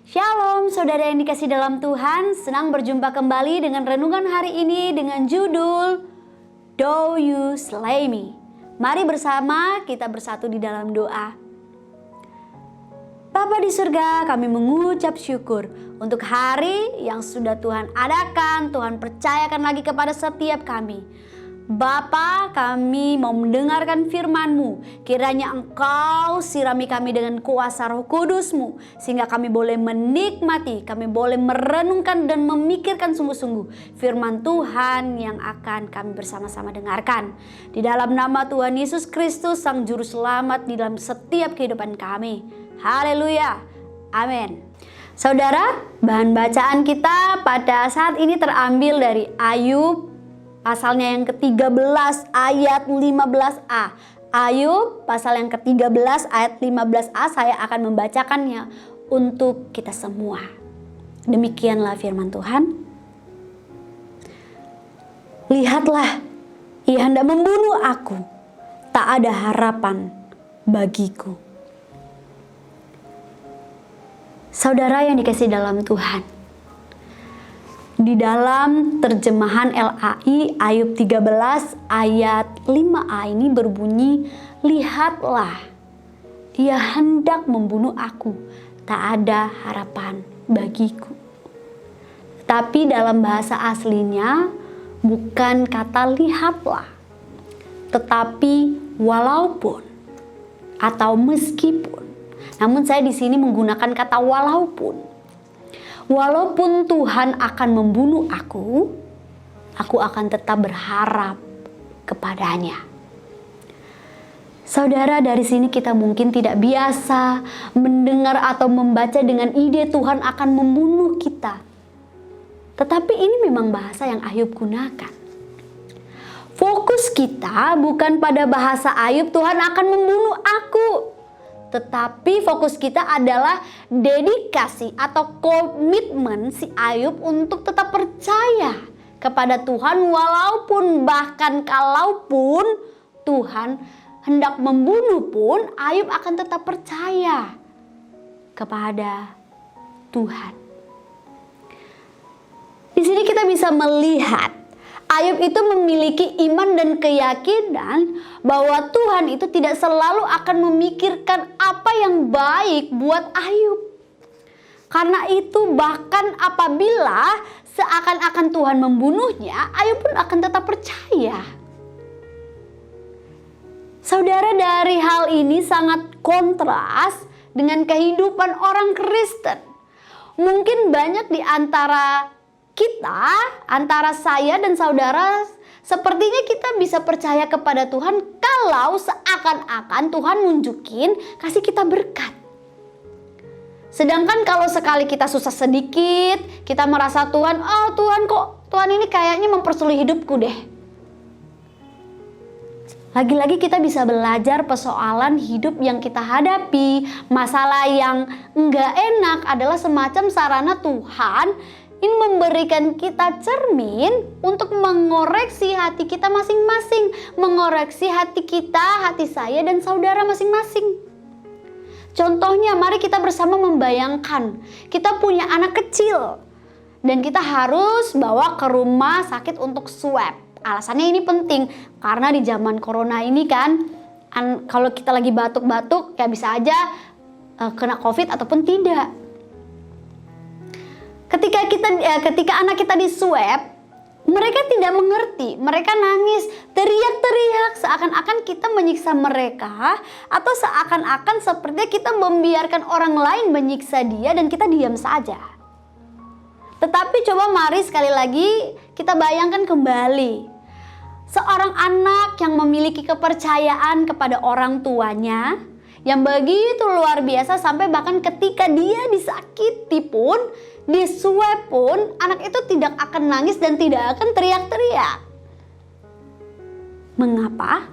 Shalom saudara yang dikasih dalam Tuhan, senang berjumpa kembali dengan renungan hari ini dengan judul Do You Slay Me? Mari bersama kita bersatu di dalam doa. Bapa di surga, kami mengucap syukur untuk hari yang sudah Tuhan adakan, Tuhan percayakan lagi kepada setiap kami. Bapa, kami mau mendengarkan firman-Mu. Kiranya Engkau sirami kami dengan kuasa Roh Kudus-Mu, sehingga kami boleh menikmati, kami boleh merenungkan dan memikirkan sungguh-sungguh firman Tuhan yang akan kami bersama-sama dengarkan. Di dalam nama Tuhan Yesus Kristus, Sang Juru Selamat di dalam setiap kehidupan kami. Haleluya, amin. Saudara, bahan bacaan kita pada saat ini terambil dari Ayub pasalnya yang ke-13 ayat 15a. Ayub pasal yang ke-13 ayat 15a, saya akan membacakannya untuk kita semua. Demikianlah firman Tuhan. Lihatlah, ia hendak membunuh aku, tak ada harapan bagiku. Saudara yang dikasihi dalam Tuhan, di dalam terjemahan LAI Ayub 13 ayat 5a ini berbunyi, lihatlah, ia hendak membunuh aku, tak ada harapan bagiku. Tapi dalam bahasa aslinya bukan kata lihatlah, tetapi walaupun atau meskipun. Namun saya di sini menggunakan kata walaupun. Walaupun Tuhan akan membunuh aku akan tetap berharap kepadanya. Saudara, dari sini kita mungkin tidak biasa mendengar atau membaca dengan ide Tuhan akan membunuh kita. Tetapi ini memang bahasa yang Ayub gunakan. Fokus kita bukan pada bahasa Ayub Tuhan akan membunuh aku. Tetapi fokus kita adalah dedikasi atau komitmen si Ayub untuk tetap percaya kepada Tuhan walaupun bahkan kalaupun Tuhan hendak membunuh pun Ayub akan tetap percaya kepada Tuhan. Di sini kita bisa melihat Ayub itu memiliki iman dan keyakinan bahwa Tuhan itu tidak selalu akan memikirkan apa yang baik buat Ayub. Karena itu bahkan apabila seakan-akan Tuhan membunuhnya, Ayub pun akan tetap percaya. Saudara, dari hal ini sangat kontras dengan kehidupan orang Kristen. Mungkin banyak di antara kita, antara saya dan saudara, sepertinya kita bisa percaya kepada Tuhan kalau seakan-akan Tuhan nunjukin kasih kita berkat. Sedangkan kalau sekali kita susah sedikit, kita merasa Tuhan Tuhan ini kayaknya mempersulit hidupku deh. Lagi-lagi kita bisa belajar persoalan hidup yang kita hadapi. Masalah yang enggak enak adalah semacam sarana Tuhan ini memberikan kita cermin untuk mengoreksi hati kita masing-masing. Mengoreksi hati kita, hati saya dan saudara masing-masing. Contohnya, mari kita bersama membayangkan kita punya anak kecil dan kita harus bawa ke rumah sakit untuk swab. Alasannya ini penting karena di zaman corona ini kan, kalau kita lagi batuk-batuk ya bisa aja kena COVID ataupun tidak. Ketika anak kita di swab, mereka tidak mengerti, mereka nangis, teriak-teriak seakan-akan kita menyiksa mereka atau seakan-akan seperti kita membiarkan orang lain menyiksa dia dan kita diam saja. Tetapi coba mari sekali lagi kita bayangkan kembali. Seorang anak yang memiliki kepercayaan kepada orang tuanya yang begitu luar biasa sampai bahkan ketika dia disakiti pun, di swab pun anak itu tidak akan nangis dan tidak akan teriak-teriak. Mengapa?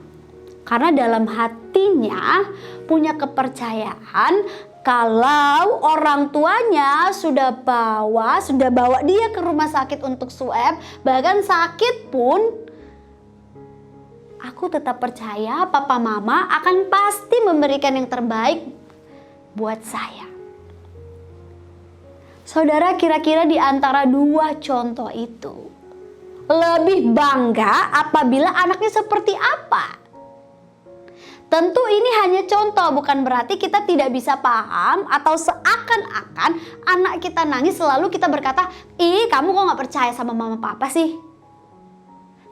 Karena dalam hatinya punya kepercayaan kalau orang tuanya sudah bawa dia ke rumah sakit untuk swab, bahkan sakit pun, aku tetap percaya papa mama akan pasti memberikan yang terbaik buat saya. Saudara, kira-kira di antara dua contoh itu, lebih bangga apabila anaknya seperti apa? Tentu ini hanya contoh, bukan berarti kita tidak bisa paham atau seakan-akan anak kita nangis selalu kita berkata, "Ih, kamu kok gak percaya sama mama papa sih?"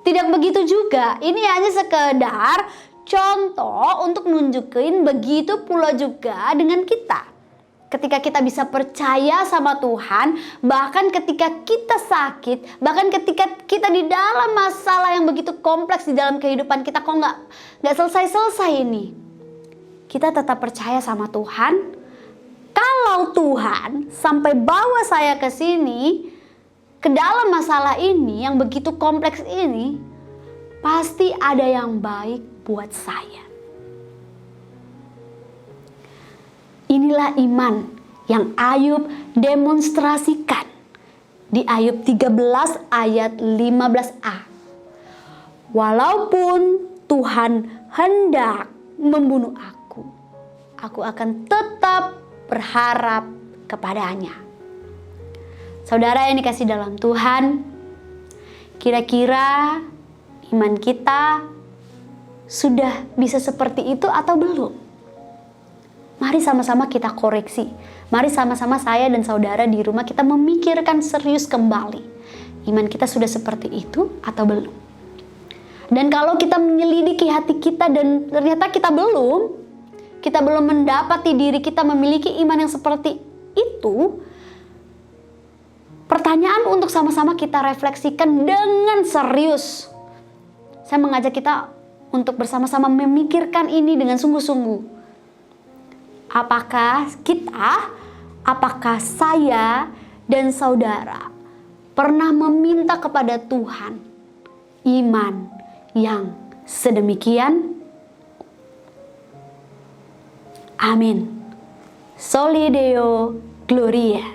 Tidak begitu juga, ini hanya sekedar contoh untuk nunjukin begitu pula juga dengan kita. Ketika kita bisa percaya sama Tuhan, bahkan ketika kita sakit, bahkan ketika kita di dalam masalah yang begitu kompleks di dalam kehidupan kita, kok nggak selesai-selesai ini, kita tetap percaya sama Tuhan. Kalau Tuhan sampai bawa saya ke sini, ke dalam masalah ini yang begitu kompleks ini, pasti ada yang baik buat saya. Inilah iman yang Ayub demonstrasikan di Ayub 13 ayat 15a. Walaupun Tuhan hendak membunuh aku akan tetap berharap kepadanya. Saudara yang dikasih dalam Tuhan, kira-kira iman kita sudah bisa seperti itu atau belum? Mari sama-sama kita koreksi. Mari sama-sama saya dan saudara di rumah kita memikirkan serius kembali. Iman kita sudah seperti itu atau belum? Dan kalau kita menyelidiki hati kita dan ternyata kita belum mendapati diri kita memiliki iman yang seperti itu, pertanyaan untuk sama-sama kita refleksikan dengan serius. Saya mengajak kita untuk bersama-sama memikirkan ini dengan sungguh-sungguh. Apakah saya dan saudara pernah meminta kepada Tuhan iman yang sedemikian? Amin. Soli Deo Gloria.